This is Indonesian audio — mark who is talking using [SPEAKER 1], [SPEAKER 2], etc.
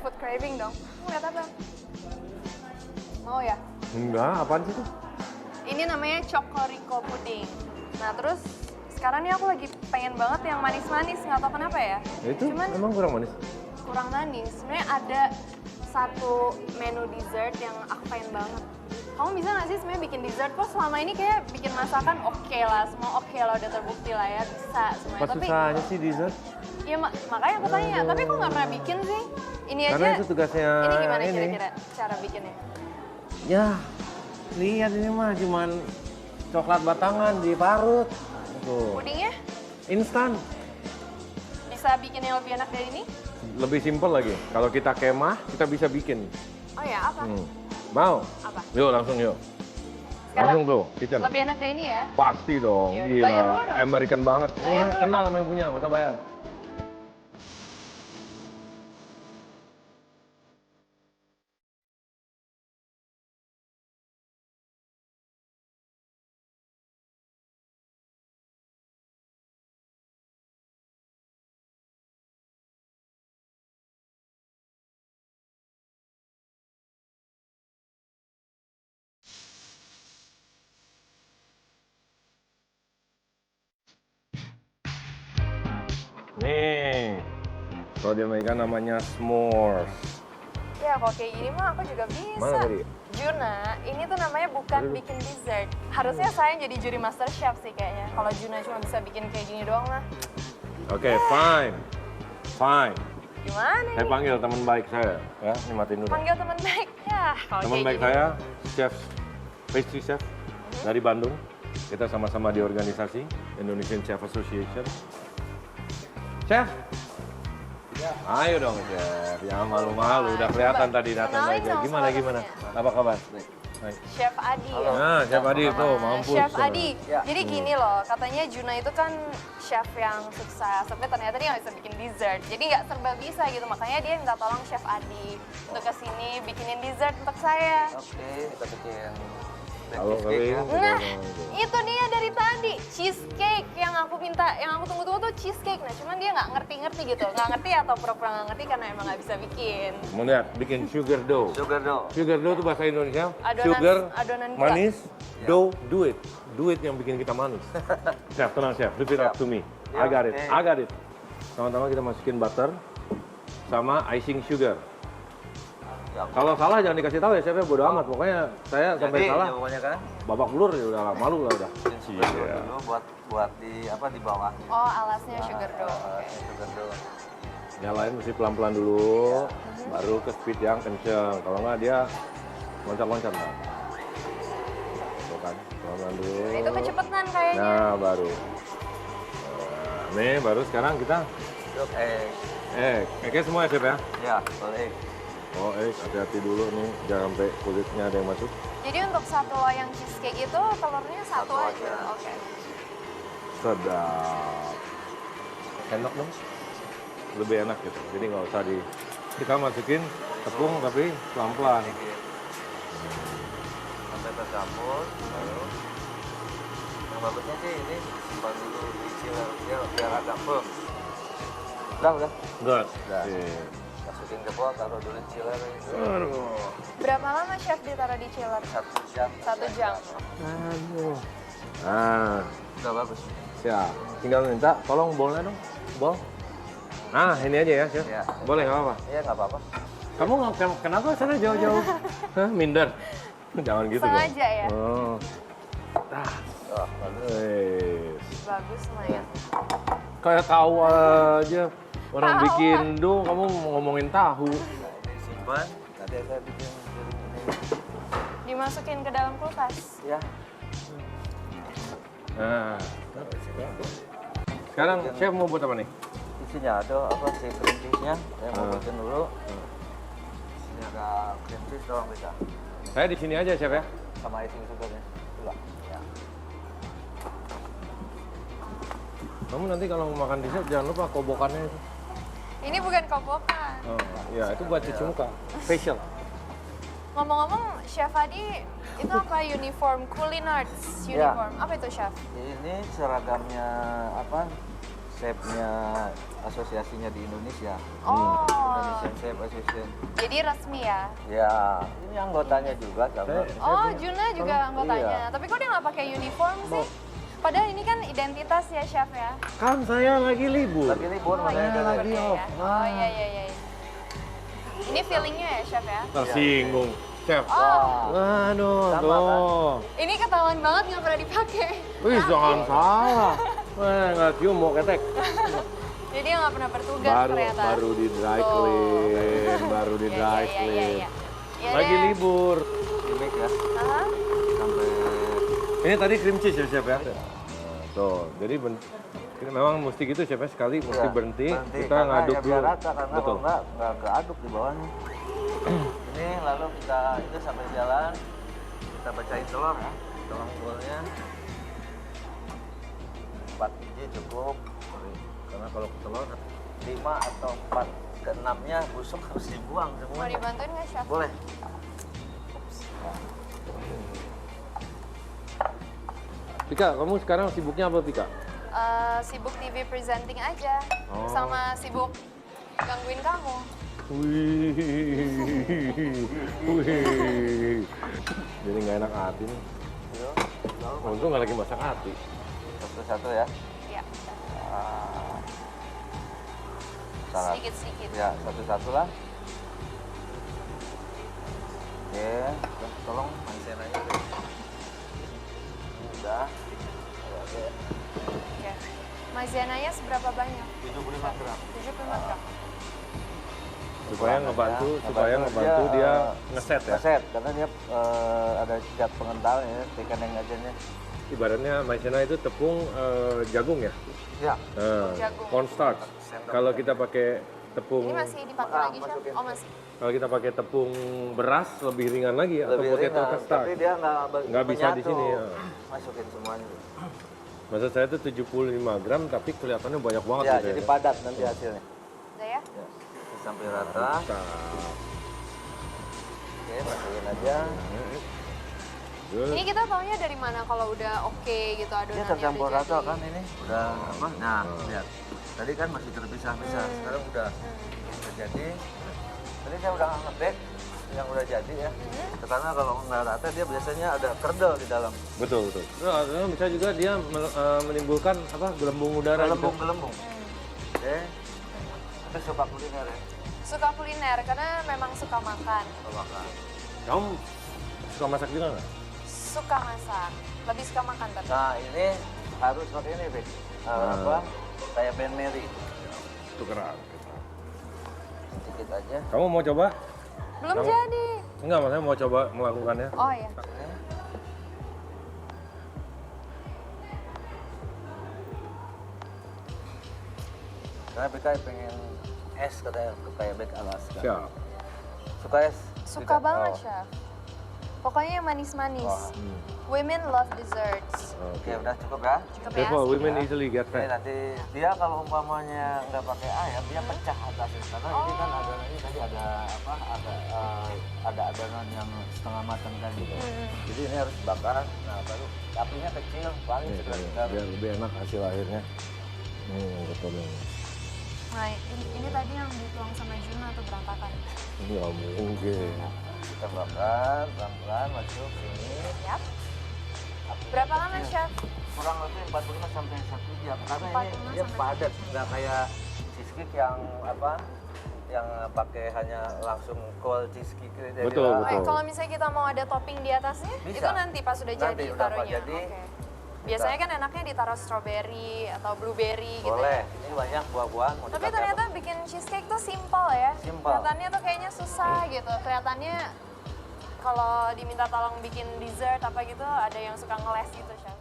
[SPEAKER 1] food craving dong. Mau lihat apa? Mau ya?
[SPEAKER 2] Enggak, apaan sih itu?
[SPEAKER 1] Ini namanya Cocorico pudding. Nah terus sekarang nih aku lagi pengen banget yang manis-manis, nggak tahu kenapa ya.
[SPEAKER 2] Itu
[SPEAKER 1] Cuman
[SPEAKER 2] emang kurang manis?
[SPEAKER 1] kurang manis. Sebenarnya ada satu menu dessert yang aku pengen banget. Kamu bisa nggak sih sebenarnya bikin dessert? Kok selama ini kayak bikin masakan oke lah, semua oke lah, udah terbukti lah ya, bisa semuanya.
[SPEAKER 2] Apa susahnya sih dessert?
[SPEAKER 1] Ya makanya aku tanya, tapi kok nggak pernah bikin sih? Ini
[SPEAKER 2] Karena
[SPEAKER 1] aja.
[SPEAKER 2] itu tugasnya
[SPEAKER 1] Ini gimana
[SPEAKER 2] ini.
[SPEAKER 1] kira-kira cara bikinnya?
[SPEAKER 2] Ya, lihat ini mah cuman coklat batangan diparut. Tuh,
[SPEAKER 1] Pudingnya
[SPEAKER 2] instan.
[SPEAKER 1] bisa bikin yang lebih enak dari ini?
[SPEAKER 2] Lebih simpel lagi. Kalau kita kemah, kita bisa bikin.
[SPEAKER 1] Oh ya, apa?
[SPEAKER 2] Mau?
[SPEAKER 1] Apa?
[SPEAKER 2] Yuk, langsung yuk.
[SPEAKER 1] Sekarang
[SPEAKER 2] Langsung tuh, kitchen.
[SPEAKER 1] lebih enak dari ini ya?
[SPEAKER 2] Pasti dong,
[SPEAKER 1] Yaudah,
[SPEAKER 2] gila.
[SPEAKER 1] bayar dulu dong.
[SPEAKER 2] American banget.
[SPEAKER 1] Bayar dulu.
[SPEAKER 2] Kenal sama yang punya, nggak usah bayar. Nih, kalau di Amerika namanya s'mores.
[SPEAKER 1] Ya, kalau kayak gini mah aku juga bisa.
[SPEAKER 2] Mana tadi?
[SPEAKER 1] Juna, ini tuh namanya bukan bikin dessert. Harusnya saya jadi juri master chef sih kayaknya. Kalau Juna cuma bisa bikin kayak gini doang mah.
[SPEAKER 2] Oke, fine. Fine.
[SPEAKER 1] Gimana
[SPEAKER 2] Saya
[SPEAKER 1] nih?
[SPEAKER 2] panggil teman baik saya, ya, ini matiin dulu.
[SPEAKER 1] Panggil teman baik. Ya, kalau
[SPEAKER 2] Teman
[SPEAKER 1] kayak
[SPEAKER 2] baik
[SPEAKER 1] gini.
[SPEAKER 2] saya, chef, pastry chef dari Bandung. Kita sama-sama di organisasi Indonesian Chef Association. Chef, ayo dong chef, jangan malu-malu. Udah kelihatan
[SPEAKER 1] Coba,
[SPEAKER 2] tadi datang
[SPEAKER 1] kenalin
[SPEAKER 2] aja.
[SPEAKER 1] dong
[SPEAKER 2] Gimana
[SPEAKER 1] sama
[SPEAKER 2] gimana?
[SPEAKER 1] temennya.
[SPEAKER 2] Apa kabar? Baik.
[SPEAKER 1] Chef Adi ya.
[SPEAKER 2] Nah, Chef Adi itu
[SPEAKER 1] Nah,
[SPEAKER 2] mampus.
[SPEAKER 1] Chef Adi,
[SPEAKER 3] Ya.
[SPEAKER 1] jadi gini loh, katanya Juna itu kan chef yang sukses, tapi ternyata dia nggak bisa bikin dessert, jadi nggak serba bisa gitu, makanya dia minta tolong Chef Adi untuk kesini bikinin dessert untuk saya.
[SPEAKER 3] Oke, kita bikin
[SPEAKER 2] Kalau
[SPEAKER 3] cheesecake ya.
[SPEAKER 2] kering,
[SPEAKER 1] Nah, itu dia dari tadi, cheesecake yang aku minta, yang aku tunggu-tunggu tuh cheesecake. Nah, cuman dia nggak ngerti-ngerti gitu, nggak ngerti atau pura-pura nggak ngerti karena emang nggak bisa bikin.
[SPEAKER 2] mau lihat bikin sugar dough.
[SPEAKER 3] Sugar dough.
[SPEAKER 2] Sugar dough itu bahasa Indonesia.
[SPEAKER 1] Adonan-
[SPEAKER 2] Sugar,
[SPEAKER 1] adonan gula.
[SPEAKER 2] manis, dough, do it yang bikin kita manis. Chef, tenang chef, leave it up to me. I got it,
[SPEAKER 3] Oke.
[SPEAKER 2] I got it. Sama-sama kita masukin butter sama icing sugar.
[SPEAKER 3] Ya.
[SPEAKER 2] Kalau salah jangan dikasih tahu ya chef, ya bodo amat. Pokoknya saya sampai
[SPEAKER 3] Jadi
[SPEAKER 2] salah,
[SPEAKER 3] jawabannya kan
[SPEAKER 2] babak belur ya udah lah, malu lah udah.
[SPEAKER 3] bikin sugar dough
[SPEAKER 2] Iya.
[SPEAKER 3] dulu buat di apa di bawah.
[SPEAKER 1] Oh, alasnya sugar dough. Oke.
[SPEAKER 3] Sugar dough.
[SPEAKER 2] Nyalain mesti pelan-pelan dulu, baru ke speed yang kenceng. Kalau nggak dia loncat-loncat Bang. Tuh kan, pelan-pelan dulu.
[SPEAKER 1] Nah, itu kecepatan kayaknya.
[SPEAKER 2] Nah, baru. Nah, nih baru sekarang kita
[SPEAKER 3] Untuk
[SPEAKER 2] egg semua ya chef ya?
[SPEAKER 3] ya, boleh.
[SPEAKER 2] Oh hati-hati dulu nih, jangan sampai kulitnya ada yang masuk.
[SPEAKER 1] Jadi untuk satu loyang cheesecake itu telurnya satu
[SPEAKER 3] Satu
[SPEAKER 1] aja.
[SPEAKER 3] aja.
[SPEAKER 1] Oke.
[SPEAKER 2] Sedap. Enak dong. Lebih enak gitu. Jadi nggak usah kita masukin tepung tapi pelan-pelan.
[SPEAKER 3] Sedikit. Sampai tercampur. Baru. Yang bagusnya sih ini simpan dulu di chiller biar agak firm. Udah.
[SPEAKER 2] Good.
[SPEAKER 3] Udah. Masukin ke pot, taruh dulu di chiller.
[SPEAKER 2] Aduh.
[SPEAKER 1] Berapa lama chef ditaruh di chiller?
[SPEAKER 3] 1 jam.
[SPEAKER 1] 1 jam.
[SPEAKER 2] Aduh. Nah,
[SPEAKER 3] Udah bagus.
[SPEAKER 2] siap. Tinggal minta, tolong bolnya dong. Bol. Nah, ini aja ya, chef.
[SPEAKER 3] Ya.
[SPEAKER 2] Boleh nggak apa-apa?
[SPEAKER 3] Iya nggak apa-apa.
[SPEAKER 2] Kamu kenapa sana jauh-jauh? Hah, minder? Jangan gitu dong.
[SPEAKER 1] Sengaja ya?
[SPEAKER 2] Oh. Ah,
[SPEAKER 3] Oh, bagus.
[SPEAKER 2] wes.
[SPEAKER 1] Bagus lumayan.
[SPEAKER 2] Kayak tahu aja. Orang
[SPEAKER 1] Tahu.
[SPEAKER 2] bikin do, kamu ngomongin tahu.
[SPEAKER 3] Nah, ini simpan. Nanti saya bikin ini.
[SPEAKER 1] Dimasukin ke dalam kulkas.
[SPEAKER 3] Ya.
[SPEAKER 2] Nah. Sekarang chef mau buat apa nih?
[SPEAKER 3] Isinya ada apa sih cream cheese-nya? Saya mau
[SPEAKER 2] Ah.
[SPEAKER 3] bikin dulu. Ini ada cream cheese doang bisa.
[SPEAKER 2] Saya di sini aja, chef ya.
[SPEAKER 3] Sama icing sugarnya. Dua. Ya.
[SPEAKER 2] Kamu nanti kalau mau makan dessert jangan lupa kobokannya itu.
[SPEAKER 1] Ini bukan kobokan.
[SPEAKER 2] Oh, ya itu buat cuci muka. Facial.
[SPEAKER 1] Ngomong-ngomong, Chef Adi, itu apa uniform? Culinarts
[SPEAKER 3] Ya.
[SPEAKER 1] uniform. Apa itu, Chef?
[SPEAKER 3] Ini seragamnya apa? chefnya asosiasinya di Indonesia.
[SPEAKER 1] Oh,
[SPEAKER 3] Indonesian Chef Association.
[SPEAKER 1] jadi resmi ya?
[SPEAKER 3] Ya, ini anggotanya juga sama.
[SPEAKER 1] Oh, Juna juga anggotanya.
[SPEAKER 3] Iya.
[SPEAKER 1] Tapi kok dia nggak pakai uniform sih? Padahal ini kan identitas ya, Chef ya?
[SPEAKER 2] Kan saya lagi libur.
[SPEAKER 3] Lagi libur
[SPEAKER 1] Oh,
[SPEAKER 3] makanya
[SPEAKER 1] iya,
[SPEAKER 3] dia
[SPEAKER 2] lagi
[SPEAKER 1] seperti
[SPEAKER 2] off.
[SPEAKER 1] ya. Oh, iya, iya, iya. Ini feelingnya ya, Chef ya?
[SPEAKER 2] Tersinggung. Chef.
[SPEAKER 1] Oh,
[SPEAKER 2] Waduh,
[SPEAKER 3] Sama,
[SPEAKER 2] tuh.
[SPEAKER 1] ini ketahuan banget nggak pernah dipakai.
[SPEAKER 2] Wih, jangan salah. Wah, nggak cium mau ketek.
[SPEAKER 1] Jadi dia nggak pernah bertugas
[SPEAKER 2] Baru
[SPEAKER 1] ternyata.
[SPEAKER 2] baru di dry
[SPEAKER 1] Tuh.
[SPEAKER 2] clean, baru di
[SPEAKER 1] Iya,
[SPEAKER 2] dry
[SPEAKER 1] iya, iya,
[SPEAKER 2] clean.
[SPEAKER 1] iya. Ya
[SPEAKER 2] Lagi
[SPEAKER 1] deh.
[SPEAKER 2] libur.
[SPEAKER 3] gimmick ya,
[SPEAKER 1] Aha.
[SPEAKER 3] sampai
[SPEAKER 2] Ini tadi cream cheese ya, Chef ya? Tuh, jadi ini memang mesti gitu, Chef ya, sekali mesti
[SPEAKER 3] ya,
[SPEAKER 2] berhenti, kita
[SPEAKER 3] karena
[SPEAKER 2] ngaduk
[SPEAKER 3] ya
[SPEAKER 2] dulu.
[SPEAKER 3] biar rata, karena
[SPEAKER 2] Betul.
[SPEAKER 3] kalau nggak keaduk di bawahnya. Ini lalu kita itu sampai jalan, kita bacain telur ya, telurnya 4 biji cukup, karena kalau telur 5 atau 4 ke 6-nya busuk harus dibuang
[SPEAKER 1] Mau
[SPEAKER 3] semuanya.
[SPEAKER 1] dibantuin nggak, Chef?
[SPEAKER 3] Boleh.
[SPEAKER 2] Pika, kamu sekarang sibuknya apa, Pika?
[SPEAKER 1] Sibuk TV presenting aja.
[SPEAKER 2] Oh.
[SPEAKER 1] Sama sibuk gangguin kamu.
[SPEAKER 2] Wih, wih. Jadi nggak enak hati nih.
[SPEAKER 3] Yuk, lalu
[SPEAKER 2] Untung nggak lagi masak hati.
[SPEAKER 3] satu-satu ya.
[SPEAKER 1] Iya,
[SPEAKER 3] Ah, salah.
[SPEAKER 1] sedikit-sedikit.
[SPEAKER 3] Ya, satu-satu lah. Oke, tolong mansen aja. Udah. Oke,
[SPEAKER 1] Oke. Maizena-nya seberapa banyak?
[SPEAKER 3] 75 gram.
[SPEAKER 1] 75 gram.
[SPEAKER 2] Supaya ngebantu
[SPEAKER 3] dia,
[SPEAKER 2] dia ngeset ya.
[SPEAKER 3] Ngeset, karena dia ada zat pengental ya, chicken yang ajennya.
[SPEAKER 2] Ibaratnya maizena itu tepung jagung ya.
[SPEAKER 3] Ya.
[SPEAKER 1] Jagung.
[SPEAKER 2] Cornstarch. Kalau kita pakai tepung,
[SPEAKER 1] Ini masih dipakai lagi, Chef?
[SPEAKER 3] masukin.
[SPEAKER 1] Oh, masih.
[SPEAKER 2] kalau kita pakai tepung beras lebih ringan lagi atau
[SPEAKER 3] Lebih
[SPEAKER 2] potato
[SPEAKER 3] ringan,
[SPEAKER 2] custard.
[SPEAKER 3] tapi dia
[SPEAKER 2] Nggak bisa di
[SPEAKER 3] menyatu.
[SPEAKER 2] sini, ya.
[SPEAKER 3] Masukin semuanya.
[SPEAKER 2] Maksud saya itu 75 gram tapi kelihatannya banyak banget
[SPEAKER 3] Ya,
[SPEAKER 2] gitu
[SPEAKER 3] jadi padat nanti hasilnya.
[SPEAKER 1] Udah ya?
[SPEAKER 3] Ya. Sampai rata.
[SPEAKER 2] Mantap.
[SPEAKER 3] Oke, masukin aja.
[SPEAKER 2] Good.
[SPEAKER 1] Ini kita taunya dari mana kalau udah oke gitu
[SPEAKER 3] Ini
[SPEAKER 1] adonannya
[SPEAKER 3] tercampur
[SPEAKER 1] udah
[SPEAKER 3] rata
[SPEAKER 1] jadi?
[SPEAKER 3] kan ini. Udah apa? Nah, lihat. Tadi kan masih terpisah-pisah. Sekarang udah jadi. Tadi saya udah ngebek yang udah jadi ya. Karena kalau nggak rata dia biasanya ada kerdel di dalam.
[SPEAKER 2] Betul, betul. Nah, bisa juga dia menimbulkan apa gelembung udara gitu.
[SPEAKER 3] Gelembung. Oke. Itu suka kuliner ya.
[SPEAKER 1] Suka kuliner karena memang suka makan.
[SPEAKER 3] Kalau makan.
[SPEAKER 2] Kamu suka masak juga nggak?
[SPEAKER 1] Suka masak. Lebih suka makan tapi.
[SPEAKER 3] Nah, ini harus pakai ini, Bek. Apa? Kayak Ben Mary.
[SPEAKER 2] Tukeran.
[SPEAKER 3] Sedikit aja.
[SPEAKER 2] Kamu mau coba?
[SPEAKER 1] Belum
[SPEAKER 2] Kamu-
[SPEAKER 1] jadi.
[SPEAKER 2] Enggak, maksudnya mau coba melakukannya.
[SPEAKER 1] Oh iya.
[SPEAKER 3] Ini. Karena Beka pengen es katanya, kayak Bek Alaska.
[SPEAKER 2] Siap.
[SPEAKER 3] Suka es?
[SPEAKER 1] Suka
[SPEAKER 3] Tidak?
[SPEAKER 1] banget,
[SPEAKER 3] Oh.
[SPEAKER 1] Chef. Pokoknya yang manis-manis.
[SPEAKER 3] Wah.
[SPEAKER 1] Women love desserts.
[SPEAKER 3] Oke, udah cukup ya.
[SPEAKER 1] Cukup ya.
[SPEAKER 2] Therefore, women easily get
[SPEAKER 3] Ini
[SPEAKER 2] fat.
[SPEAKER 3] nanti dia kalau umpamanya nggak pakai ayam, dia pecah atasnya. Karena ini kan adonannya tadi ada apa? Ada adonan yang setengah matang tadi. Jadi ini harus dibakar. Nah, baru apinya kecil, paling
[SPEAKER 2] Nih,
[SPEAKER 3] sekitar.
[SPEAKER 2] biar lebih enak hasil akhirnya. Betul ini.
[SPEAKER 1] Nah, ini tadi yang dituang sama Juna tuh berantakan.
[SPEAKER 2] Nggak mungkin.
[SPEAKER 3] Kita bakar pelan-pelan masuk sini.
[SPEAKER 1] Yap. Berapa lama, Chef?
[SPEAKER 3] Kurang lebih 45 sampai 1 jam. Karena
[SPEAKER 1] 45
[SPEAKER 3] ini dia
[SPEAKER 1] sampai
[SPEAKER 3] padat, nggak kayak cheesecake yang apa? Yang pakai hanya langsung cold cheesecake dari
[SPEAKER 2] Betul,
[SPEAKER 3] dalam.
[SPEAKER 2] betul.
[SPEAKER 1] Kalau misalnya kita mau ada topping di atasnya,
[SPEAKER 3] Bisa.
[SPEAKER 1] itu nanti pas sudah
[SPEAKER 3] Nanti
[SPEAKER 1] jadi
[SPEAKER 3] udah pas
[SPEAKER 1] taruhnya.
[SPEAKER 3] jadi,
[SPEAKER 1] Oke. Biasanya kan enaknya ditaruh strawberry atau blueberry gitu.
[SPEAKER 3] Boleh,
[SPEAKER 1] Ya.
[SPEAKER 3] ini banyak buah-buahan. Mau
[SPEAKER 1] Tapi
[SPEAKER 3] dipakai
[SPEAKER 1] ternyata
[SPEAKER 3] apa?
[SPEAKER 1] bikin cheesecake tuh simple ya.
[SPEAKER 3] Simple.
[SPEAKER 1] Kelihatannya tuh kayaknya susah gitu. Kelihatannya kalau diminta tolong bikin dessert apa gitu ada yang suka ngeles gitu, Chef.